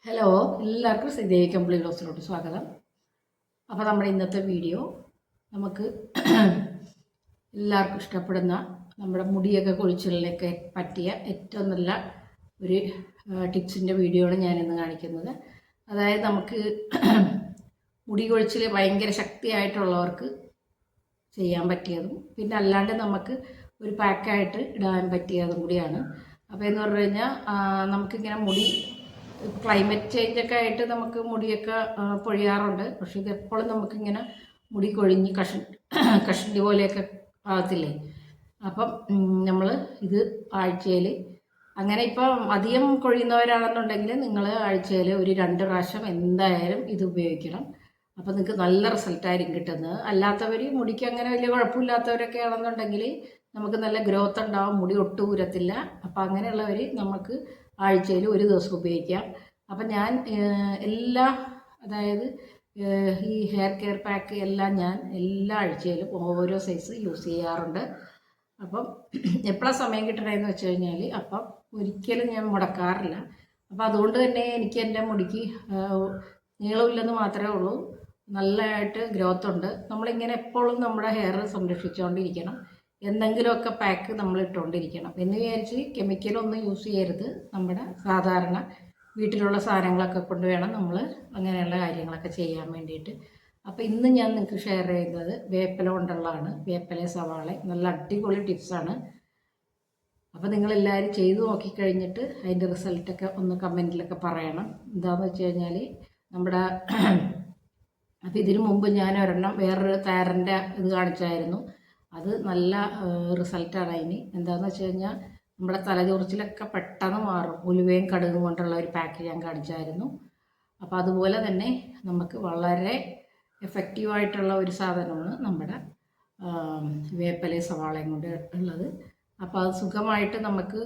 Hello, എല്ലാവർക്കും Sridevi complete ഹൗസിലോട്ട് സ്വാഗതം. അപ്പോൾ നമ്മുടെ ഇന്നത്തെ വീഡിയോ നമുക്ക് എല്ലാവർക്കും ഇഷ്ടപ്പെടുന്ന നമ്മുടെ മുടിയൊക്കെ കൊഴിച്ചിലിനൊക്കെ പറ്റിയ ഏറ്റവും നല്ല ഒരു ടിപ്സിൻ്റെ വീഡിയോ ആണ് ഞാനിന്ന് കാണിക്കുന്നത്. അതായത് നമുക്ക് മുടി കൊഴിച്ചിൽ ഭയങ്കര ശക്തിയായിട്ടുള്ളവർക്ക് ചെയ്യാൻ പറ്റിയതും പിന്നെ അല്ലാണ്ട് നമുക്ക് ഒരു പാക്കായിട്ട് ഇടാൻ പറ്റിയതും കൂടിയാണ്. അപ്പോൾ എന്ന് പറഞ്ഞു കഴിഞ്ഞാൽ നമുക്കിങ്ങനെ മുടി ക്ലൈമറ്റ് ചേഞ്ചൊക്കെ ആയിട്ട് നമുക്ക് മുടിയൊക്കെ പൊഴിയാറുണ്ട്. പക്ഷെ ഇതെപ്പോഴും നമുക്കിങ്ങനെ മുടി കൊഴിഞ്ഞ് കഷണ്ടി പോലെയൊക്കെ ആകത്തില്ലേ. അപ്പം നമ്മൾ ഇത് ആഴ്ചയിൽ അങ്ങനെ ഇപ്പം അധികം കൊഴിയുന്നവരാണെന്നുണ്ടെങ്കിൽ നിങ്ങൾ ആഴ്ചയിൽ ഒരു 2 പ്രാവശ്യം എന്തായാലും ഇത് ഉപയോഗിക്കണം. അപ്പോൾ നിങ്ങൾക്ക് നല്ല റിസൾട്ടായിരിക്കും കിട്ടുന്നത്. അല്ലാത്തവർ മുടിക്ക് അങ്ങനെ വലിയ കുഴപ്പമില്ലാത്തവരൊക്കെ ആണെന്നുണ്ടെങ്കിൽ നമുക്ക് നല്ല ഗ്രോത്ത് ഉണ്ടാവും, മുടി ഒട്ടും ഊരത്തില്ല. അപ്പോൾ അങ്ങനെയുള്ളവർ നമുക്ക് ആഴ്ചയിൽ ഒരു ദിവസം ഉപയോഗിക്കാം. അപ്പം ഞാൻ അതായത് ഈ ഹെയർ കെയർ പാക്ക് എല്ലാം ഞാൻ എല്ലാ ആഴ്ചയിലും ഓരോ സൈസ് യൂസ് ചെയ്യാറുണ്ട്. അപ്പം എപ്പോഴാണ് സമയം കിട്ടണമെന്ന് വെച്ച് കഴിഞ്ഞാൽ അപ്പം ഒരിക്കലും ഞാൻ മുടക്കാറില്ല. അപ്പം അതുകൊണ്ട് തന്നെ എനിക്ക് എൻ്റെ മുടിക്ക് നീളമില്ലെന്ന് മാത്രമേ ഉള്ളൂ, നല്ലതായിട്ട് ഗ്രോത്ത് ഉണ്ട്. നമ്മളിങ്ങനെ എപ്പോഴും നമ്മുടെ ഹെയർ സംരക്ഷിച്ചുകൊണ്ടിരിക്കണം, എന്തെങ്കിലുമൊക്കെ പാക്ക് നമ്മൾ ഇട്ടുകൊണ്ടിരിക്കണം എന്ന് വിചാരിച്ച് കെമിക്കലൊന്നും യൂസ് ചെയ്യരുത്. നമ്മുടെ സാധാരണ വീട്ടിലുള്ള സാധനങ്ങളൊക്കെ കൊണ്ട് വേണം നമ്മൾ അങ്ങനെയുള്ള കാര്യങ്ങളൊക്കെ ചെയ്യാൻ വേണ്ടിയിട്ട്. അപ്പോൾ ഇന്ന് ഞാൻ നിങ്ങൾക്ക് ഷെയർ ചെയ്യുന്നത് വേപ്പില കൊണ്ടുള്ളതാണ്. വേപ്പില സവാള നല്ല അടിപൊളി ടിപ്സാണ്. അപ്പോൾ നിങ്ങളെല്ലാവരും ചെയ്തു നോക്കിക്കഴിഞ്ഞിട്ട് അതിൻ്റെ റിസൾട്ടൊക്കെ ഒന്ന് കമൻറ്റിലൊക്കെ പറയണം. എന്താണെന്ന് വെച്ച് കഴിഞ്ഞാൽ നമ്മുടെ അപ്പോൾ ഇതിനു മുമ്പ് ഞാൻ ഒരെണ്ണം വേറൊരു താരൻ്റെ ഇത് കാണിച്ചായിരുന്നു. അത് നല്ല റിസൾട്ടാണ് അതിന്. എന്താണെന്ന് വെച്ച് കഴിഞ്ഞാൽ നമ്മുടെ തലചൊറിച്ചിലൊക്കെ പെട്ടെന്ന് മാറും. ഉലുവയും കടുകും കൊണ്ടുള്ള ഒരു പാക്ക് ഞാൻ കാണിച്ചായിരുന്നു. അപ്പോൾ അതുപോലെ തന്നെ നമുക്ക് വളരെ എഫക്റ്റീവായിട്ടുള്ള ഒരു സാധനമാണ് നമ്മുടെ വേപ്പിലയും സവാളയും കൊണ്ട് ഉള്ളത്. അപ്പോൾ അത് സുഖമായിട്ട് നമുക്ക്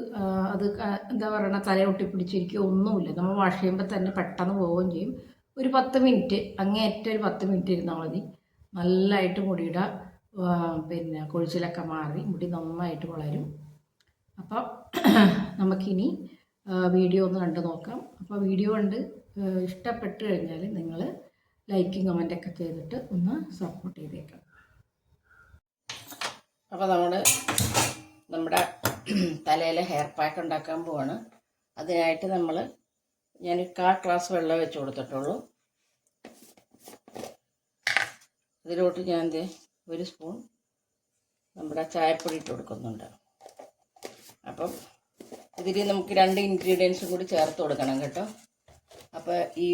അത് എന്താ പറയുക, തലയൊട്ടി പിടിച്ചിരിക്കുകയോ ഒന്നുമില്ല. നമ്മൾ വാഷ് ചെയ്യുമ്പോൾ തന്നെ പെട്ടെന്ന് പോവുകയും ചെയ്യും. ഒരു 10 മിനിറ്റ്, അങ്ങേയറ്റം ഒരു 10 മിനിറ്റ് ഇരുന്നാൽ മതി. നല്ലതായിട്ട് മുടിയുടെ പിന്നെ കൊഴിച്ചിലൊക്കെ മാറി മുടി നന്നായിട്ട് വളരും. അപ്പം നമുക്കിനി വീഡിയോ ഒന്ന് കണ്ടു നോക്കാം. അപ്പോൾ വീഡിയോ കണ്ട് ഇഷ്ടപ്പെട്ട് കഴിഞ്ഞാൽ നിങ്ങൾ ലൈക്കും കമൻറ്റൊക്കെ ചെയ്തിട്ട് ഒന്ന് സപ്പോർട്ട് ചെയ്തേക്കാം. അപ്പോൾ നമ്മുടെ തലയിലെ ഹെയർ പാക്ക് ഉണ്ടാക്കാൻ പോവാണ്. അതിനായിട്ട് ഞാൻ 1/4 ഗ്ലാസ് വെള്ളം വെച്ച് കൊടുത്തിട്ടുള്ളൂ. ഇതിലോട്ട് ഞാൻ 1 സ്പൂൺ നമ്മുടെ ചായപ്പൊടി ഇട്ട് കൊടുക്കുന്നുണ്ട്. അപ്പം ഇതിൽ നമുക്ക് 2 ഇൻഗ്രീഡിയൻസും കൂടി ചേർത്ത് കൊടുക്കണം കേട്ടോ. അപ്പോൾ ഈ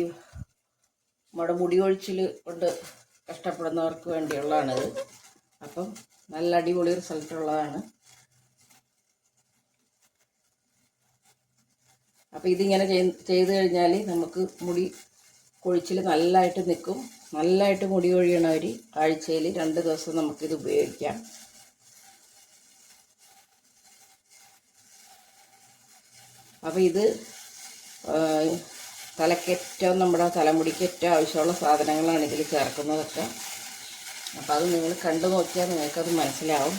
നമ്മുടെ മുടി കൊഴിച്ചിൽ കൊണ്ട് കഷ്ടപ്പെടുന്നവർക്ക് വേണ്ടിയുള്ളതാണിത്. അപ്പം നല്ല അടിപൊളി റിസൾട്ടുള്ളതാണ്. അപ്പോൾ ഇതിങ്ങനെ ചെയ്ത് കഴിഞ്ഞാൽ നമുക്ക് മുടി കൊഴിച്ചിൽ നല്ലതായിട്ട് നിൽക്കും. നല്ലതായിട്ട് മുടി കൊഴിയണവർ ആഴ്ചയിൽ 2 ദിവസം നമുക്കിത് ഉപയോഗിക്കാം. അപ്പോൾ ഇത് തലയ്ക്കേറ്റവും നമ്മുടെ തലമുടിക്ക് ഏറ്റവും ആവശ്യമുള്ള സാധനങ്ങളാണ് ഇതിൽ ചേർക്കുന്നതൊക്കെ. അപ്പോൾ അത് നിങ്ങൾ കണ്ടു നോക്കിയാൽ നിങ്ങൾക്കത് മനസ്സിലാവും.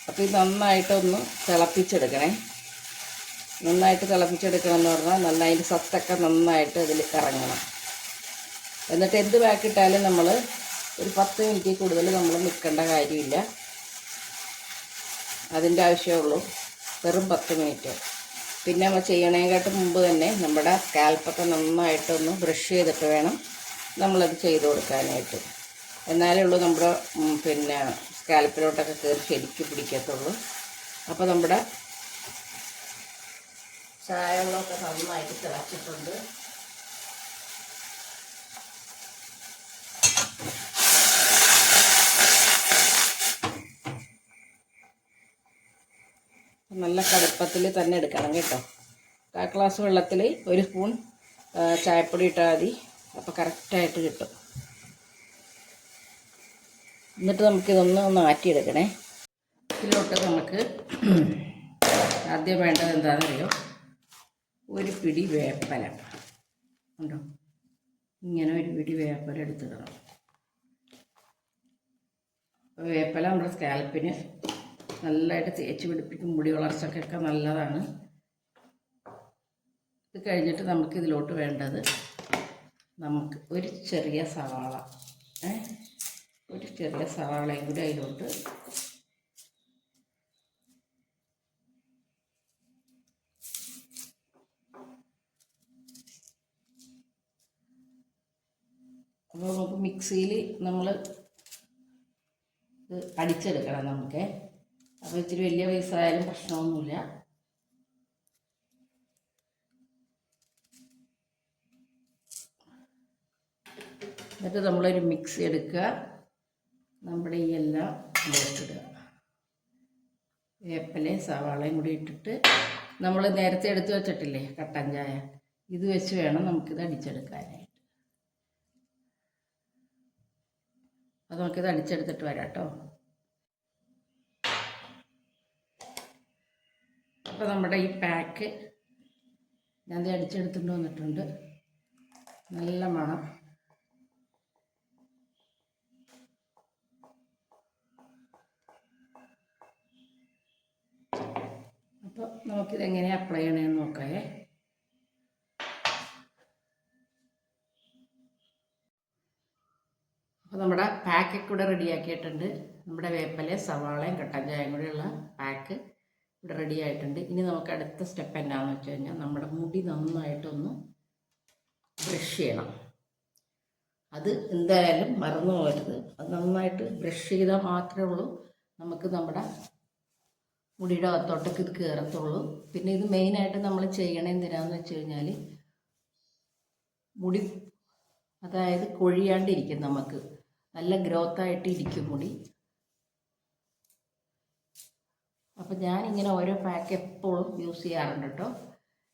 അപ്പോൾ ഇത് നന്നായിട്ടൊന്ന് തിളപ്പിച്ചെടുക്കണേ. നന്നായിട്ട് തിളപ്പിച്ചെടുക്കണം എന്ന് പറഞ്ഞാൽ നല്ല അതിൻ്റെ സത്തൊക്കെ നന്നായിട്ട് ഇതിൽ ഇറങ്ങണം. എന്നിട്ട് എന്ത് പാക്കിട്ടാലും നമ്മൾ ഒരു 10 മിനിറ്റിൽ കൂടുതൽ നമ്മൾ നിൽക്കേണ്ട കാര്യമില്ല. അതിൻ്റെ ആവശ്യമേ ഉള്ളൂ, വെറും 10 മിനിറ്റ്. പിന്നെ നമ്മൾ ചെയ്യണേക്കാട്ട് മുമ്പ് തന്നെ നമ്മുടെ സ്കാൽപ്പൊക്കെ നന്നായിട്ടൊന്ന് ബ്രഷ് ചെയ്തിട്ട് വേണം നമ്മളത് ചെയ്ത് കൊടുക്കാനായിട്ട്. എന്നാലേ ഉള്ളൂ നമ്മുടെ പിന്നെ സ്കാൽപ്പിലോട്ടൊക്കെ കയറി ശരിക്കും പിടിക്കത്തുള്ളൂ. അപ്പോൾ നമ്മുടെ ചായവെള്ളമൊക്കെ നന്നായിട്ട് തിളച്ചിട്ടുണ്ട്. നല്ല കടുപ്പത്തിൽ തന്നെ എടുക്കണം കേട്ടോ. 1/4 ഗ്ലാസ് വെള്ളത്തിൽ 1 സ്പൂൺ ചായപ്പൊടി ഇട്ടാൽ മതി. അപ്പോൾ കറക്റ്റായിട്ട് കിട്ടും. എന്നിട്ട് നമുക്കിതൊന്ന് മാറ്റിയെടുക്കണേ. ഇതിലോട്ട് നമുക്ക് ആദ്യം വേണ്ടത് എന്താണെന്നറിയോ, 1 പിടി വേപ്പില ഉണ്ടോ, ഇങ്ങനെ 1 പിടി വേപ്പില എടുത്തിടണം. വേപ്പില നമ്മുടെ സ്കാൽപ്പിന് നല്ലതായിട്ട് തേച്ച് പിടിപ്പിക്കും. മുടി വളർച്ചക്കൊക്കെ നല്ലതാണ്. ഇത് കഴിഞ്ഞിട്ട് നമുക്ക് ഇതിലോട്ട് വേണ്ടത് നമുക്ക് ഒരു ചെറിയ സവാള, ഒരു ചെറിയ സവാളയും കൂടി അതിലോട്ട് അപ്പോൾ നമുക്ക് മിക്സിയിൽ നമ്മൾ ഇത് അടിച്ചെടുക്കണം നമുക്ക്. അപ്പോൾ ഇച്ചിരി വലിയ പൈസയായാലും പ്രശ്നമൊന്നുമില്ല. എന്നിട്ട് നമ്മളൊരു മിക്സി എടുക്കുക, നമ്മുടെ ഈ എല്ലാം ഇടുക, വേപ്പിലയും സവാളയും കൂടി ഇട്ടിട്ട് നമ്മൾ നേരത്തെ എടുത്ത് വെച്ചിട്ടില്ലേ കട്ടൻ ചായ, ഇത് വെച്ച് വേണം നമുക്കിത് അടിച്ചെടുക്കാനായിട്ട്. അത് നമുക്കിത് അടിച്ചെടുത്തിട്ട് വരാം കേട്ടോ. അപ്പോൾ നമ്മുടെ ഈ പാക്ക് ഞാൻ അടിച്ചെടുത്തുകൊണ്ട് വന്നിട്ടുണ്ട്. നല്ല മണം. അപ്പോൾ നമുക്കിതെങ്ങനെ അപ്ലൈ ചെയ്യണമെന്ന് നോക്കാമേ. അപ്പോൾ നമ്മുടെ പാക്കൊക്കെ കൂടെ റെഡിയാക്കിയിട്ടുണ്ട്. നമ്മുടെ വേപ്പിലയും സവാളയും കട്ടൻ ചായയും കൂടെയുള്ള പാക്ക് ഇവിടെ റെഡി ആയിട്ടുണ്ട്. ഇനി നമുക്ക് അടുത്ത സ്റ്റെപ്പ് എന്താണെന്ന് വെച്ച് കഴിഞ്ഞാൽ നമ്മുടെ മുടി നന്നായിട്ടൊന്ന് ബ്രഷ് ചെയ്യണം. അത് എന്തായാലും മറന്നു പോകരുത്. അത് നന്നായിട്ട് ബ്രഷ് ചെയ്താൽ മാത്രമേ ഉള്ളൂ നമുക്ക് നമ്മുടെ മുടിയുടെ അകത്തോട്ടൊക്കെ ഇത് കയറത്തുള്ളൂ. പിന്നെ ഇത് മെയിനായിട്ട് നമ്മൾ ചെയ്യണത് എന്തിനാന്ന് വെച്ച് കഴിഞ്ഞാൽ മുടി അതായത് കൊഴിയാണ്ടിരിക്കും, നമുക്ക് നല്ല ഗ്രോത്തായിട്ട് ഇരിക്കും മുടി. അപ്പം ഞാനിങ്ങനെ ഓരോ പാക്ക് എപ്പോഴും യൂസ് ചെയ്യാറുണ്ട് കേട്ടോ.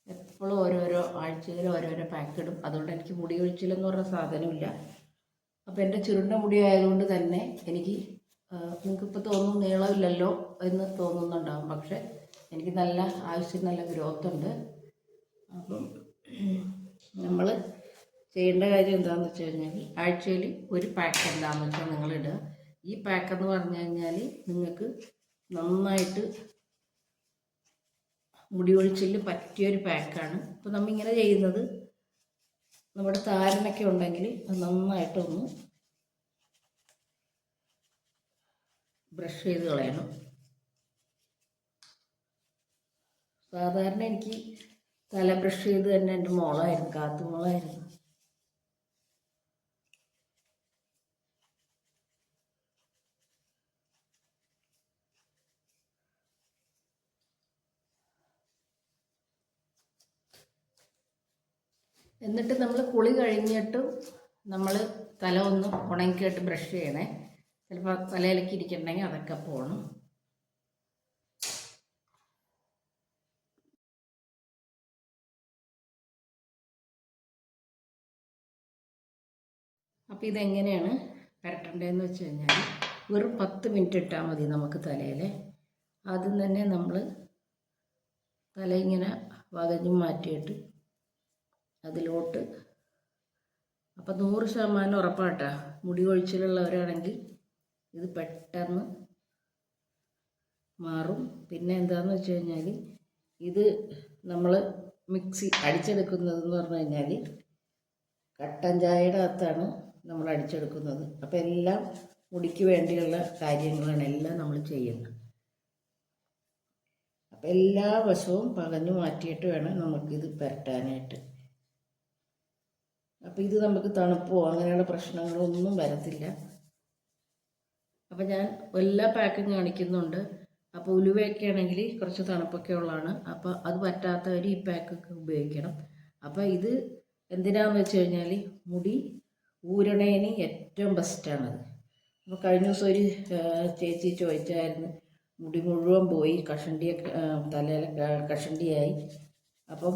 എപ്പോഴും ഓരോരോ ആഴ്ചയിൽ ഓരോരോ പാക്ക് ഇടും. അതുകൊണ്ട് എനിക്ക് മുടി കൊഴിച്ചിലെന്ന് പറഞ്ഞ സാധനമില്ല. അപ്പോൾ എൻ്റെ ചുരുണ്ട മുടി ആയതുകൊണ്ട് തന്നെ എനിക്ക് നിങ്ങൾക്കിപ്പോൾ തോന്നും നീളമില്ലല്ലോ എന്ന് തോന്നുന്നുണ്ടാകും. പക്ഷെ എനിക്ക് നല്ല ആവശ്യം നല്ല ഗ്രോത്ത് ഉണ്ട്. അപ്പം നമ്മൾ ചെയ്യേണ്ട കാര്യം എന്താണെന്ന് വെച്ച് കഴിഞ്ഞാൽ ആഴ്ചയിൽ ഒരു പാക്ക് എന്താണെന്ന് വെച്ചാൽ നിങ്ങളിടുക. ഈ പാക്കെന്ന് പറഞ്ഞു കഴിഞ്ഞാൽ നിങ്ങൾക്ക് നന്നായിട്ട് മുടി കൊഴിച്ചിലിന് പറ്റിയൊരു പാക്കാണ്. അപ്പോൾ നമ്മളിങ്ങനെ ചെയ്യുന്നത് നമ്മുടെ താരനൊക്കെ ഉണ്ടെങ്കിൽ അത് നന്നായിട്ടൊന്ന് ബ്രഷ് ചെയ്ത് കളയണം. സാധാരണ എനിക്ക് തല ബ്രഷ് ചെയ്ത് തന്നെ എൻ്റെ മോളായിരുന്നു, കാത്തുമോളായിരുന്നു. എന്നിട്ട് നമ്മൾ കുളി കഴിഞ്ഞിട്ടും നമ്മൾ തല ഒന്ന് ഉണങ്ങിയിട്ട് ബ്രഷ് ചെയ്യണേ. ചിലപ്പോൾ തലയിലേക്ക് ഇരിക്കണമെങ്കിൽ അതൊക്കെ പോകണം. അപ്പോൾ ഇതെങ്ങനെയാണ് പരട്ടേണ്ടതെന്ന് വെച്ച് കഴിഞ്ഞാൽ വെറും 10 മിനിറ്റ് ഇട്ടാൽ മതി നമുക്ക് തലയിൽ. ആദ്യം തന്നെ നമ്മൾ തല ഇങ്ങനെ വകഞ്ഞ് മാറ്റിയിട്ട് അതിലോട്ട്, അപ്പം 100% ഉറപ്പാട്ടാ മുടി കൊഴിച്ചിലുള്ളവരാണെങ്കിൽ ഇത് പെട്ടെന്ന് മാറും. പിന്നെ എന്താണെന്ന് വെച്ച് കഴിഞ്ഞാൽ ഇത് നമ്മൾ മിക്സി അടിച്ചെടുക്കുന്നതെന്ന് പറഞ്ഞു കഴിഞ്ഞാൽ കട്ടൻ ചായയുടെ അകത്താണ് നമ്മൾ അടിച്ചെടുക്കുന്നത്. അപ്പോൾ എല്ലാം മുടിക്ക് വേണ്ടിയുള്ള കാര്യങ്ങളാണ് എല്ലാം നമ്മൾ ചെയ്യുന്നത്. അപ്പം എല്ലാ വശവും പകഞ്ഞു മാറ്റിയിട്ട് വേണം നമുക്കിത് പരട്ടാനായിട്ട്. അപ്പോൾ ഇത് നമുക്ക് തണുപ്പോ അങ്ങനെയുള്ള പ്രശ്നങ്ങളൊന്നും വരത്തില്ല. അപ്പം ഞാൻ എല്ലാ പാക്കും കാണിക്കുന്നുണ്ട്. അപ്പോൾ ഉലുവയൊക്കെ ആണെങ്കിൽ കുറച്ച് തണുപ്പൊക്കെ ഉള്ളതാണ്. അപ്പോൾ അത് പറ്റാത്തവർ ഈ പാക്കൊക്കെ ഉപയോഗിക്കണം. അപ്പോൾ ഇത് എന്തിനാണെന്ന് വെച്ച് കഴിഞ്ഞാൽ മുടി ഊരണേന് ഏറ്റവും ബെസ്റ്റാണത്. അപ്പോൾ കഴിഞ്ഞ ദിവസം ഒരു ചേച്ചി ചോദിച്ചായിരുന്നു, മുടി മുഴുവൻ പോയി, കഷണ്ടിയൊക്കെ തലയിൽ കഷണ്ടിയായി. അപ്പം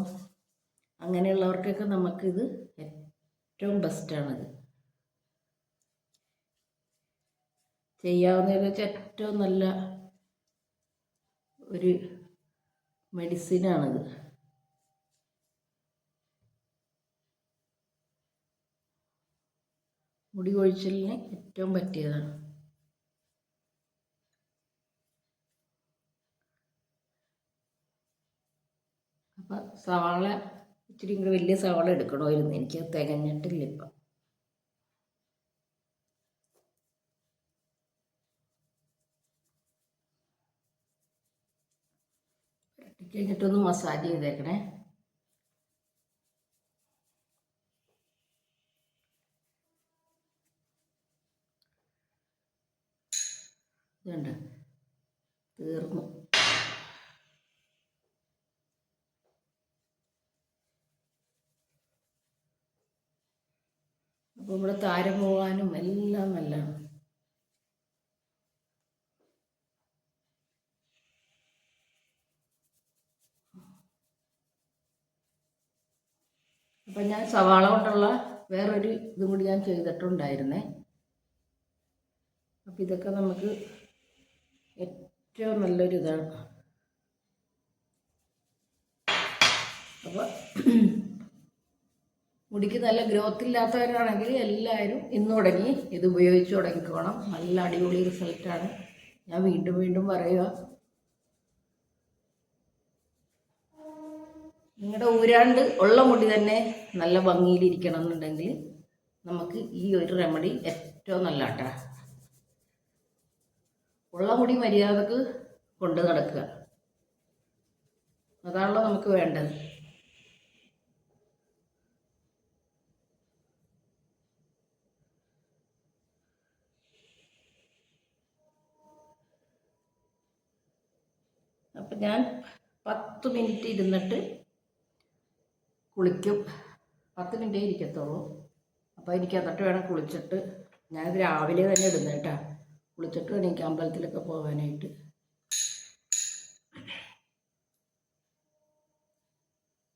അങ്ങനെയുള്ളവർക്കൊക്കെ നമുക്കിത് ഏറ്റവും ബെസ്റ്റാണത്. ചെയ്യാവുന്നതെന്ന് വെച്ചാൽ ഏറ്റവും നല്ല ഒരു മെഡിസിനാണിത്. മുടി കൊഴിച്ചിലിന് ഏറ്റവും പറ്റിയതാണ്. അപ്പം സവാള ഇച്ചിരി കൂടെ വലിയ സവാള എടുക്കണമായിരുന്നു, എനിക്ക് തികഞ്ഞിട്ടില്ല ഇപ്പം. കഴിഞ്ഞിട്ടൊന്ന് മസാജ് ചെയ്തേക്കണേ. ഇതുണ്ട്, തീർന്നു. അപ്പോൾ ഇവിടെ താരം പോകാനും എല്ലാം നല്ലതാണ്. അപ്പം ഞാൻ സവാള കൊണ്ടുള്ള വേറൊരു ഇതും കൂടി ഞാൻ ചെയ്തിട്ടുണ്ടായിരുന്നേ. അപ്പം ഇതൊക്കെ നമുക്ക് ഏറ്റവും നല്ലൊരു ഇതാണ്. അപ്പോൾ മുടിക്ക് നല്ല ഗ്രോത്ത് ഇല്ലാത്തവരാണെങ്കിൽ എല്ലാവരും ഇന്ന് തുടങ്ങി ഇത് ഉപയോഗിച്ച് തുടങ്ങിക്കോണം. നല്ല അടിപൊളി റിസൾട്ടാണ്. ഞാൻ വീണ്ടും വീണ്ടും പറയുക, നിങ്ങളുടെ ഊരാണ്ട് ഉള്ള മുടി തന്നെ നല്ല ഭംഗിയിലിരിക്കണം എന്നുണ്ടെങ്കിൽ നമുക്ക് ഈ ഒരു റെമഡി ഏറ്റവും നല്ല കേട്ടോ. ഉള്ള മുടി മര്യാദക്ക് കൊണ്ട് നടക്കുക, അതാണല്ലോ നമുക്ക് വേണ്ടത്. അപ്പം ഞാൻ 10 മിനിറ്റ് ഇരുന്നിട്ട് കുളിക്കും. 10 മിനിറ്റേ ഇരിക്കത്തുള്ളൂ. അപ്പോൾ എനിക്ക് എന്നിട്ട് വേണം കുളിച്ചിട്ട്, ഞാനിത് രാവിലെ തന്നെ ഇടുന്നത് കേട്ടോ, കുളിച്ചിട്ട് എനിക്ക് അമ്പലത്തിലൊക്കെ പോകാനായിട്ട്.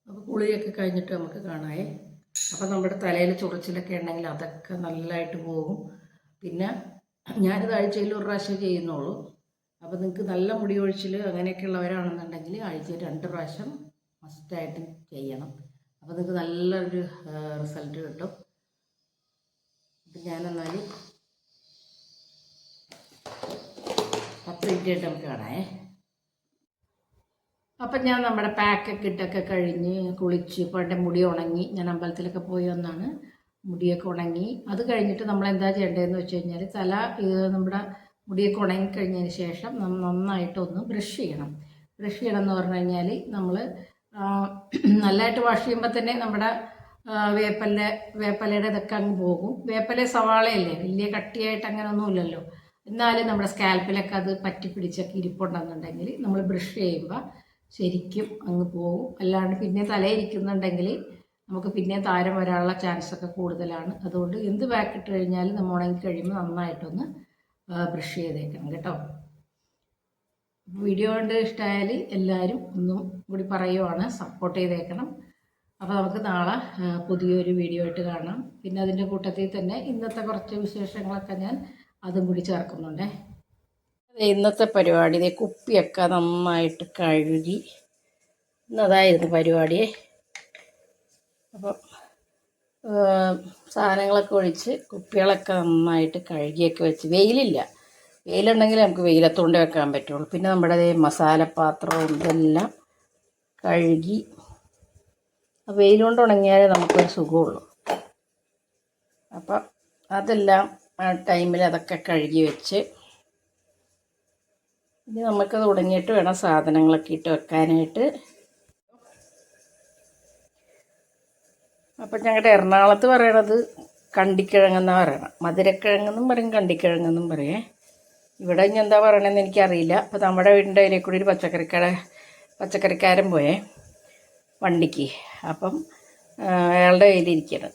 അപ്പോൾ കുളിയൊക്കെ കഴിഞ്ഞിട്ട് നമുക്ക് കാണാമേ. അപ്പോൾ നമ്മുടെ തലയിൽ ചൊറിച്ചിലൊക്കെ ഉണ്ടെങ്കിൽ അതൊക്കെ നല്ലതായിട്ട് പോകും. പിന്നെ ഞാനിത് ആഴ്ചയിൽ ഒരു പ്രാവശ്യം ചെയ്യുന്നുള്ളൂ. അപ്പോൾ നിങ്ങൾക്ക് നല്ല മുടി ഒഴിച്ചിൽ അങ്ങനെയൊക്കെ ഉള്ളവരാണെന്നുണ്ടെങ്കിൽ ആഴ്ചയിൽ 2 പ്രാവശ്യം മസ്റ്റായിട്ട് ചെയ്യണം. അപ്പോൾ നിങ്ങൾക്ക് നല്ലൊരു റിസൾട്ട് കിട്ടും. അപ്പം ഞാനെന്നാൽ 10 മിനിറ്റ് നമുക്ക് കാണാമേ. അപ്പം ഞാൻ നമ്മുടെ പാക്കൊക്കെ ഇട്ടൊക്കെ കഴിഞ്ഞ് കുളിച്ച് ഇപ്പോൾ എൻ്റെ മുടി ഉണങ്ങി. ഞാൻ അമ്പലത്തിലൊക്കെ പോയി വന്നാണ്, മുടിയൊക്കെ ഉണങ്ങി. അത് കഴിഞ്ഞിട്ട് നമ്മൾ എന്താ ചെയ്യേണ്ടതെന്ന് വെച്ച് കഴിഞ്ഞാൽ നമ്മുടെ മുടിയൊക്കെ ഉണങ്ങിക്കഴിഞ്ഞതിന് ശേഷം നന്നായിട്ടൊന്ന് ബ്രഷ് ചെയ്യണം. ബ്രഷ് ചെയ്യണം എന്ന് പറഞ്ഞു കഴിഞ്ഞാൽ നമ്മൾ നല്ലതായിട്ട് വാഷ് ചെയ്യുമ്പോൾ തന്നെ നമ്മുടെ വേപ്പലയുടെ ഇതൊക്കെ അങ്ങ് പോകും. വേപ്പല സവാളയല്ലേ, വലിയ കട്ടിയായിട്ട് അങ്ങനെ ഒന്നുമില്ലല്ലോ. എന്നാലും നമ്മുടെ സ്കാൽപ്പിലൊക്കെ അത് പറ്റി പിടിച്ചൊക്കെ ഇരിപ്പുണ്ടെന്നുണ്ടെങ്കിൽ നമ്മൾ ബ്രഷ് ചെയ്യുമ്പോൾ ശരിക്കും അങ്ങ് പോകും. അല്ലാണ്ട് പിന്നെ തലയിരിക്കുന്നുണ്ടെങ്കിൽ നമുക്ക് പിന്നെ താരം വരാനുള്ള ചാൻസൊക്കെ കൂടുതലാണ്. അതുകൊണ്ട് എന്ത് പാക്ക് ഇട്ട് കഴിഞ്ഞാലും നമ്മൾ ഉണങ്ങി കഴിയുമ്പോൾ നന്നായിട്ടൊന്ന് ബ്രഷ് ചെയ്തേക്കണം കേട്ടോ. വീഡിയോ കൊണ്ട് ഇഷ്ടമായാൽ എല്ലാവരും ഒന്നും കൂടി പറയുവാണ്, സപ്പോർട്ട് ചെയ്തേക്കണം. അപ്പോൾ നമുക്ക് നാളെ പുതിയൊരു വീഡിയോ ആയിട്ട് കാണാം. പിന്നെ അതിൻ്റെ കൂട്ടത്തിൽ തന്നെ ഇന്നത്തെ കുറച്ച് വിശേഷങ്ങളൊക്കെ ഞാൻ അതും കൂടി ചേർക്കുന്നുണ്ടേ. ഇന്നത്തെ പരിപാടി കുപ്പിയൊക്കെ നന്നായിട്ട് കഴുകി, ഇന്നതായിരുന്നു പരിപാടിയെ. അപ്പം സാധനങ്ങളൊക്കെ ഒഴിച്ച് കുപ്പികളൊക്കെ നന്നായിട്ട് കഴുകിയൊക്കെ വെച്ച്, വെയിലുണ്ടെങ്കിൽ നമുക്ക് വെയിലത്തുകൊണ്ട് വെക്കാൻ പറ്റുള്ളൂ. പിന്നെ നമ്മുടെ മസാലപ്പാത്രവും ഇതെല്ലാം കഴുകി വെയിലുകൊണ്ട് ഉണങ്ങിയാലേ നമുക്കൊരു സുഖമുള്ളൂ. അപ്പം അതെല്ലാം ആ ടൈമിൽ അതൊക്കെ കഴുകി വെച്ച് ഇനി നമുക്കത് ഉണങ്ങിയിട്ട് വേണം സാധനങ്ങളൊക്കെ ഇട്ട് വെക്കാനായിട്ട്. അപ്പം ഞങ്ങളുടെ എറണാകുളത്ത് പറയണത് കണ്ടിക്കിഴങ്ങെന്നാണ് പറയണം. മധുരക്കിഴങ്ങെന്നും പറയും, കണ്ടിക്കിഴങ്ങെന്നും പറയേ. ഇവിടെ ഇനി എന്താ പറയണമെന്ന് എനിക്കറിയില്ല. അപ്പോൾ നമ്മുടെ വീടിൻ്റെ അതിലെ കൂടി ഒരു പച്ചക്കറിക്കാരൻ പോയേ വണ്ടിക്ക്. അപ്പം അയാളുടെ കയ്യിലിരിക്കണം.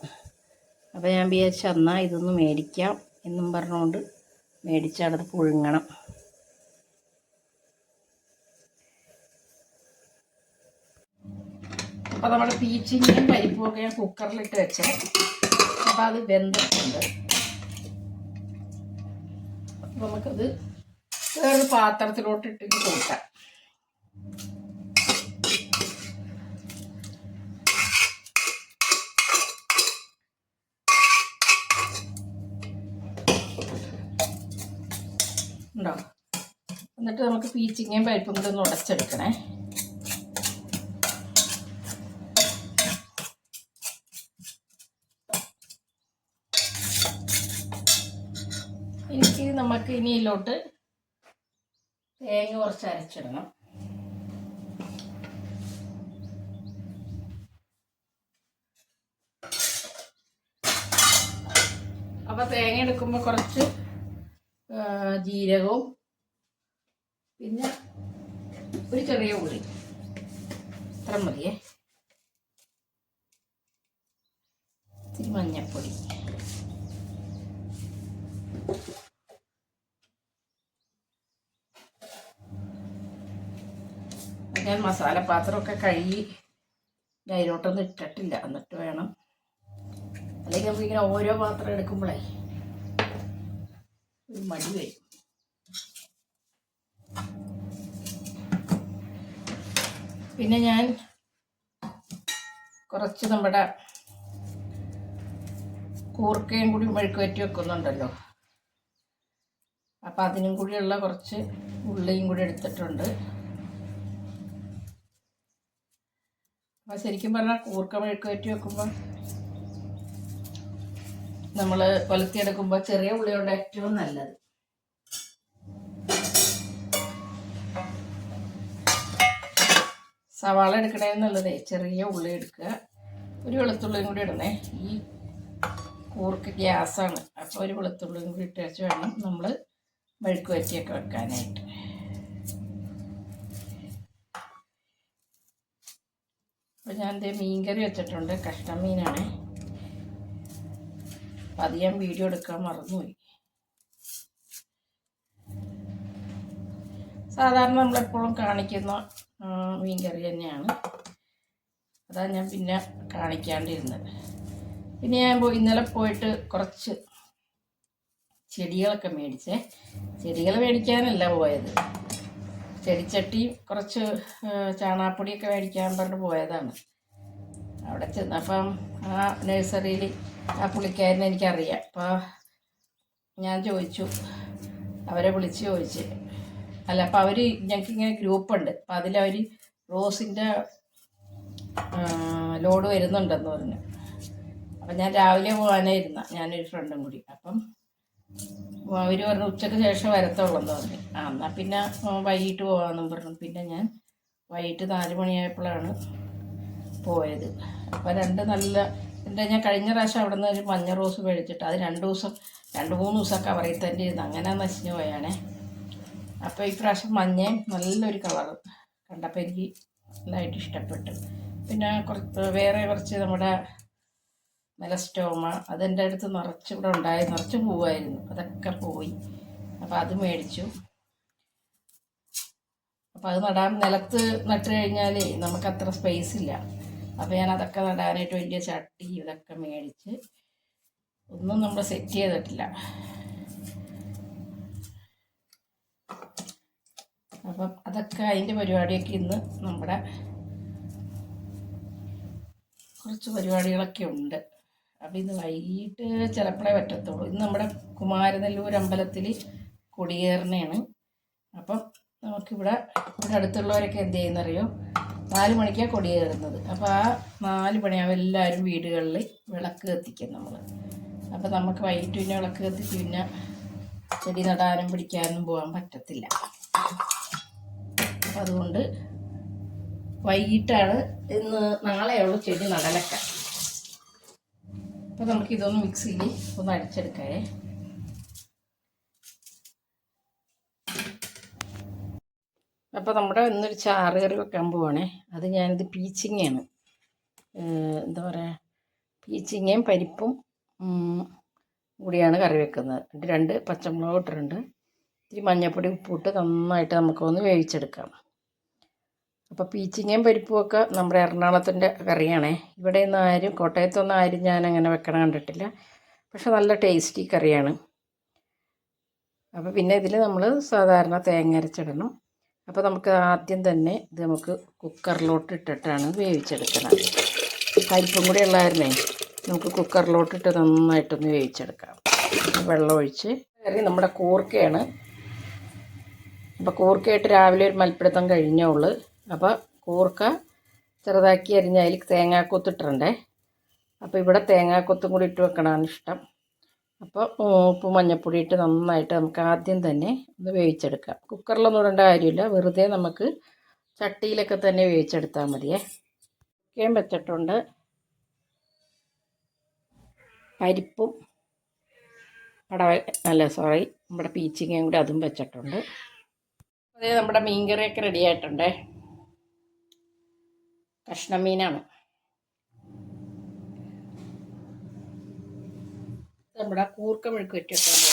അപ്പോൾ ഞാൻ വിചാരിച്ചു എന്നാൽ ഇതൊന്ന് മേടിക്കാം എന്നും പറഞ്ഞുകൊണ്ട് മേടിച്ചാണത് പുഴുങ്ങണം. അപ്പോൾ നമ്മുടെ പീച്ചിങ്ങയും പരിപ്പുമൊക്കെ ഞാൻ കുക്കറിലിട്ട് വെച്ചേ. അപ്പോൾ അത് വെന്തിട്ടുണ്ട്. അപ്പോൾ നമുക്കത് വേറൊരു പാത്രത്തിലോട്ട് ഇട്ടിട്ട് കൊടുക്കാം. ഉണ്ടോ? എന്നിട്ട് നമുക്ക് പീച്ചിങ്ങയും പരിപ്പും കൂടെ ഒന്ന് ഉടച്ചെടുക്കണേ. നമുക്ക് ഇനി ഇതിലോട്ട് തേങ്ങ കുറച്ച് അരച്ചിടണം. അപ്പോൾ തേങ്ങ എടുക്കുമ്പോൾ കുറച്ച് ജീരകവും പിന്നെ ഒരു ചെറിയ ഉള്ളി ഇത്ര മതിയേ. ഇത്തിരി മഞ്ഞൾപ്പൊടി, ഞാൻ മസാലപാത്രമൊക്കെ കഴുകി അതിലോട്ടൊന്നും ഇട്ടിട്ടില്ല. എന്നിട്ട് വേണം, അല്ലെങ്കിൽ നമുക്കിങ്ങനെ ഓരോ പാത്രം എടുക്കുമ്പോഴേ ഒരു മടി വരും. പിന്നെ ഞാൻ കുറച്ച് നമ്മുടെ കൂർക്കയും കൂടി മെഴുക്ക് വരട്ടി വെക്കുന്നുണ്ടല്ലോ, അപ്പം അതിനും കൂടിയുള്ള കുറച്ച് ഉള്ളിയും കൂടി എടുത്തിട്ടുണ്ട്. അപ്പം ശരിക്കും പറഞ്ഞാൽ കൂർക്ക മെഴുക്ക് വരട്ടി വെക്കുമ്പോൾ നമ്മൾ കൊലത്തിയെടുക്കുമ്പോൾ ചെറിയ ഉള്ളിയോടെ ഏറ്റവും നല്ലത്. സവാള എടുക്കണേന്നുള്ളതേ ചെറിയ ഉള്ളി എടുക്കുക, ഒരു വെളുത്തുള്ളിയും കൂടി ഇടണേ. ഈ കൂർക്ക ഗ്യാസാണ്, അപ്പോൾ ഒരു വെളുത്തുള്ളിയും കൂടി ഇട്ട് വെച്ച് വേണം നമ്മൾ മെഴുക്ക് വരട്ടിയൊക്കെ വെക്കാനായിട്ട്. അപ്പോൾ ഞാൻ ദേ മീൻകറി വെച്ചിട്ടുണ്ട്, കഷ്ണം മീനാണ്. അപ്പം അത് ഞാൻ വീഡിയോ എടുക്കാൻ മറന്നുപോയി. സാധാരണ നമ്മളെപ്പോഴും കാണിക്കുന്ന മീൻകറി തന്നെയാണ്, അതാണ് ഞാൻ പിന്നെ കാണിക്കാണ്ടിരുന്നത്. പിന്നെ ഞാൻ ഇന്നലെ പോയിട്ട് കുറച്ച് ചെടികളൊക്കെ മേടിച്ചേ. ചെടികൾ മേടിക്കാനല്ല പോയത്, ചെടിച്ചട്ടി കുറച്ച് ചാണാപ്പൊടിയൊക്കെ മേടിക്കാൻ പറഞ്ഞ് പോയതാണ്. അവിടെ ചെന്നപ്പം ആ നഴ്സറിയിൽ ആ പുള്ളിക്കാരനെ എനിക്കറിയാം. അപ്പോൾ ഞാൻ ചോദിച്ചു, അവരെ വിളിച്ച് ചോദിച്ച്, അല്ല അപ്പോൾ അവർ ഞങ്ങൾക്കിങ്ങനെ ഗ്രൂപ്പുണ്ട്, അപ്പോൾ അതിലവർ റോസിൻ്റെ ലോഡ് വരുന്നുണ്ടെന്ന് പറഞ്ഞു. അപ്പം ഞാൻ രാവിലെ പോകാനായിരുന്ന ഞാനൊരു ഫ്രണ്ടും കൂടി. അപ്പം അവർ പറഞ്ഞു ഉച്ചയ്ക്ക് ശേഷം വരത്തുള്ളെന്ന് പറഞ്ഞു. എന്നാൽ പിന്നെ വൈകിട്ട് പോകാമെന്നും പറഞ്ഞു. പിന്നെ ഞാൻ വൈകിട്ട് 4 മണിയായപ്പോഴാണ് പോയത്. അപ്പോൾ ഞാൻ കഴിഞ്ഞ പ്രാവശ്യം അവിടെ നിന്ന് ഒരു മഞ്ഞ റോസ് മേടിച്ചിട്ട് അത് 2-3 ദിവസം കവറിൽ തന്നെ ഇരുന്ന് അങ്ങനെ നശിഞ്ഞു പോയാണേ. അപ്പോൾ ഈ പ്രാവശ്യം മഞ്ഞയും നല്ലൊരു കളറ് കണ്ടപ്പോൾ എനിക്ക് നല്ലതായിട്ട് ഇഷ്ടപ്പെട്ടു. പിന്നെ വേറെ കുറച്ച് നമ്മുടെ മെലസ്റ്റോമ അതെൻ്റെ അടുത്ത് ഇവിടെ നിറച്ച് പൂവായിരുന്നു, അതൊക്കെ പോയി. അപ്പോൾ അത് മേടിച്ചു. അപ്പോൾ അത് നിലത്ത് നട്ട് കഴിഞ്ഞാൽ നമുക്കത്ര സ്പേസ് ഇല്ല. അപ്പോൾ ഞാൻ അതൊക്കെ നടാനായിട്ട് വലിയ ചട്ടി ഇതൊക്കെ മേടിച്ച് ഒന്നും നമ്മൾ സെറ്റ് ചെയ്തിട്ടില്ല. അപ്പം അതൊക്കെ അതിൻ്റെ പരിപാടിയൊക്കെ ഇന്ന് നമ്മുടെ കുറച്ച് പരിപാടികളൊക്കെ ഉണ്ട്. അപ്പം ഇന്ന് വൈകിട്ട് ചിലപ്പോഴേ പറ്റത്തുള്ളൂ. ഇന്ന് നമ്മുടെ കുമാരനെല്ലൂർ അമ്പലത്തിൽ കൊടിയേറിനെയാണ്. അപ്പം നമുക്കിവിടെ അടുത്തുള്ളവരൊക്കെ എന്ത് ചെയ്യുന്നറിയോ, 4 മണിക്കാണ് കൊടിയേറുന്നത്. അപ്പോൾ ആ 4 മണിയാവും എല്ലാവരും വീടുകളിൽ വിളക്ക് കത്തിക്കും നമ്മൾ. അപ്പോൾ നമുക്ക് വൈകിട്ട് പിന്നെ വിളക്ക് കത്തിച്ച് പിന്നെ ചെടി നടാനും പിടിക്കാനും പോകാൻ പറ്റത്തില്ല. അപ്പം അതുകൊണ്ട് വൈകിട്ടാണ് ഇന്ന്, നാളെയുള്ളൂ ചെടി നടലൊക്കെ. അപ്പോൾ നമുക്കിതൊന്ന് മിക്സിയിൽ ഒന്ന് അടിച്ചെടുക്കാവേ. അപ്പോൾ നമ്മുടെ ഇന്നൊരു ചാറ് കറി വെക്കാൻ പോവാണേ. അത് ഞാനിത് പീച്ചിങ്ങയാണ്, എന്താ പറയുക, പീച്ചിങ്ങയും പരിപ്പും കൂടിയാണ് കറി വെക്കുന്നത്. 2 പച്ചമുളക് ഇട്ടിട്ടുണ്ട്, ഇത്തിരി മഞ്ഞൾപ്പൊടി ഉപ്പിട്ട് നന്നായിട്ട് നമുക്കൊന്ന് വേവിച്ചെടുക്കാം. അപ്പോൾ പീച്ചിങ്ങയും പരിപ്പുമൊക്കെ നമ്മുടെ എറണാകുളത്തിൻ്റെ കറിയാണേ. ഇവിടെ ഒന്നും ആരും, കോട്ടയത്തൊന്നും ആരും ഞാനങ്ങനെ വെക്കണം കണ്ടിട്ടില്ല. പക്ഷെ നല്ല ടേസ്റ്റി കറിയാണ്. അപ്പോൾ പിന്നെ ഇതിൽ നമ്മൾ സാധാരണ തേങ്ങ അരച്ചിടണം. അപ്പോൾ നമുക്ക് ആദ്യം തന്നെ ഇത് നമുക്ക് കുക്കറിലോട്ട് ഇട്ടിട്ടാണ് വേവിച്ചെടുക്കണം. പരിപ്പും കൂടി ഉള്ളായിരുന്നേ, നമുക്ക് കുക്കറിലോട്ടിട്ട് നന്നായിട്ടൊന്ന് വേവിച്ചെടുക്കാം. വെള്ളം ഒഴിച്ച് കറി നമ്മുടെ കൂർക്കയാണ്. അപ്പോൾ കൂർക്കയായിട്ട് രാവിലെ ഒരു മൽപ്പിടുത്തം കഴിഞ്ഞോളൂ. അപ്പോൾ കൂർക്ക ചെറുതാക്കി അരിഞ്ഞ് അതിൽ തേങ്ങാക്കൊത്തിട്ടുണ്ടേ. അപ്പോൾ ഇവിടെ തേങ്ങാക്കൊത്തും കൂടി ഇട്ട് വെക്കണമാണ് ഇഷ്ടം. അപ്പോൾ ഉപ്പ് മഞ്ഞൾപ്പൊടി ഇട്ട് നന്നായിട്ട് നമുക്ക് ആദ്യം തന്നെ ഒന്ന് വേവിച്ചെടുക്കാം. കുക്കറിലൊന്നും ഇടേണ്ട കാര്യമില്ല, വെറുതെ നമുക്ക് ചട്ടിയിലൊക്കെ തന്നെ വേവിച്ചെടുത്താൽ മതിയേ. ചിക്കൻ വെച്ചിട്ടുണ്ട്, പരിപ്പും നമ്മുടെ പീച്ചിങ്ങയും കൂടി അതും വെച്ചിട്ടുണ്ട്. അതേ നമ്മുടെ മീൻകറിയൊക്കെ റെഡി ആയിട്ടുണ്ടേ. കഷ്ണം മീനാണ്. നമ്മുടെ കൂർക്ക മെഴുക്ക് വെച്ചിട്ടുണ്ട്.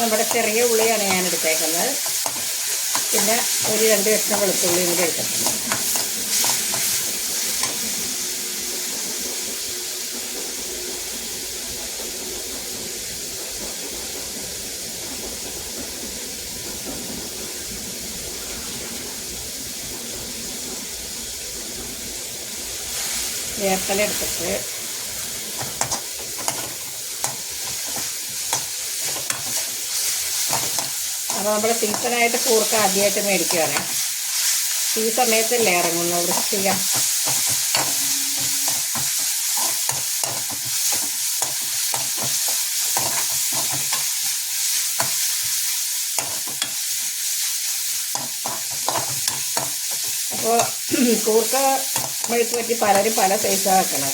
നമ്മുടെ ചെറിയ ഉള്ളിയാണ് ഞാൻ എടുത്തേക്കുന്നത്. പിന്നെ ഒരു 2 കഷ്ണം വെളുത്തുള്ളിയും കൂടി എടുത്തിട്ടുണ്ട്. വേപ്പില എടുത്തിട്ട് അപ്പോൾ നമ്മൾ സീസണായിട്ട് കൂർക്ക ആദ്യമായിട്ട് മേടിക്കുകയാണ്. ഈ സമയത്തല്ലേ ഇറങ്ങുന്ന വൃത്തിക. അപ്പോൾ കൂർക്ക മെഴുക്ക് പറ്റി പലരും പല സൈസാണ് വെക്കണം.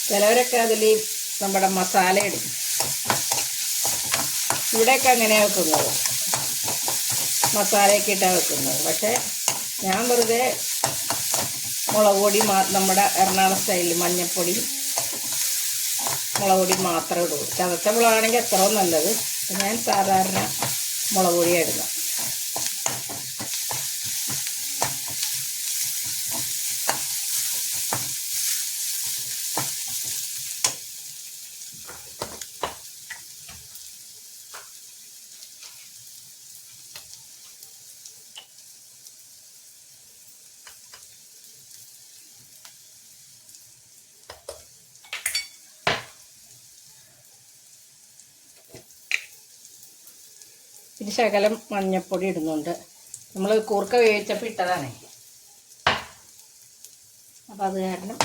ചിലവരൊക്കെ അതിൽ നമ്മുടെ മസാല ഇടും. ഇവിടെയൊക്കെ അങ്ങനെയാണ് വെക്കുന്നത്, മസാലയൊക്കെ ഇട്ടാണ് വെക്കുന്നത്. പക്ഷേ ഞാൻ വെറുതെ മുളക് പൊടി നമ്മുടെ എറണാകുളം സ്റ്റൈലിൽ മഞ്ഞൾപ്പൊടി മുളക് പൊടി മാത്രമേ ഇടൂ. ചതച്ച മുളകാണെങ്കിൽ എത്രയോ നല്ലത്. ഞാൻ സാധാരണ മുളക് പൊടിയാണ് ഇടുന്നത്. പിന്നെ ശകലം മഞ്ഞൾപ്പൊടി ഇടുന്നുണ്ട്. നമ്മൾ കൂർക്ക വേവിച്ചപ്പോൾ ഇട്ടതാണേ, അപ്പം അത് കാരണം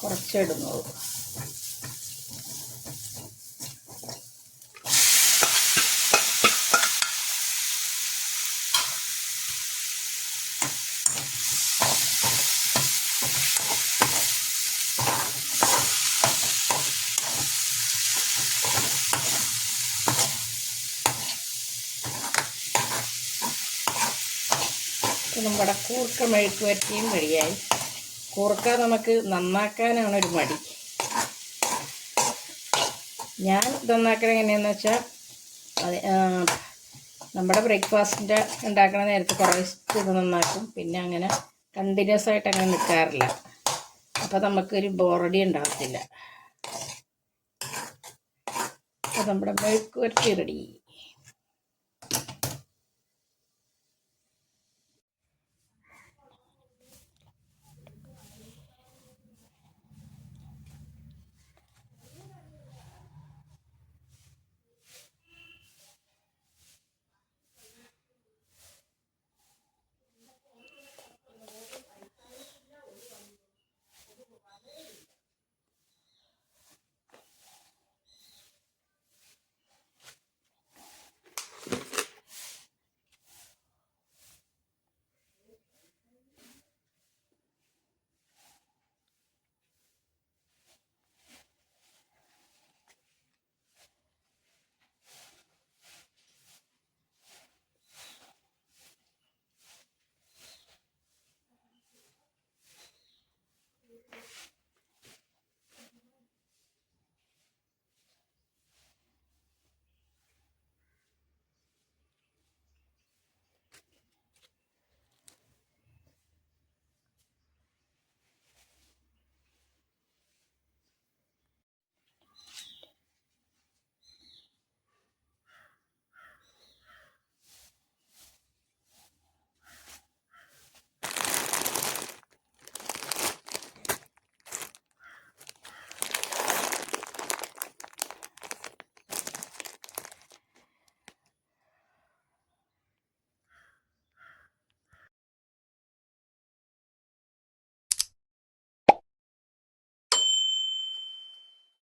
കുറച്ചേ ഇടുന്നുള്ളൂ. നമ്മുടെ കൂർക്ക മെഴുക്ക് വരട്ടിയും റെഡിയായി. കൂർക്ക നമുക്ക് നന്നാക്കാനാണ് ഒരു മടി. ഞാൻ നന്നാക്കണ എങ്ങനെയാണെന്ന് വെച്ചാൽ നമ്മുടെ ബ്രേക്ക്ഫാസ്റ്റിൻ്റെ ഉണ്ടാക്കണ നേരത്തെ കുറച്ച് ഇത് നന്നാക്കും. പിന്നെ അങ്ങനെ കണ്ടിന്യൂസ് ആയിട്ട് അങ്ങനെ നിൽക്കാറില്ല. അപ്പോൾ നമുക്കൊരു ബോറടി ഉണ്ടാകത്തില്ല. അപ്പോൾ നമ്മുടെ മെഴുക്ക് വരട്ടി റെഡി.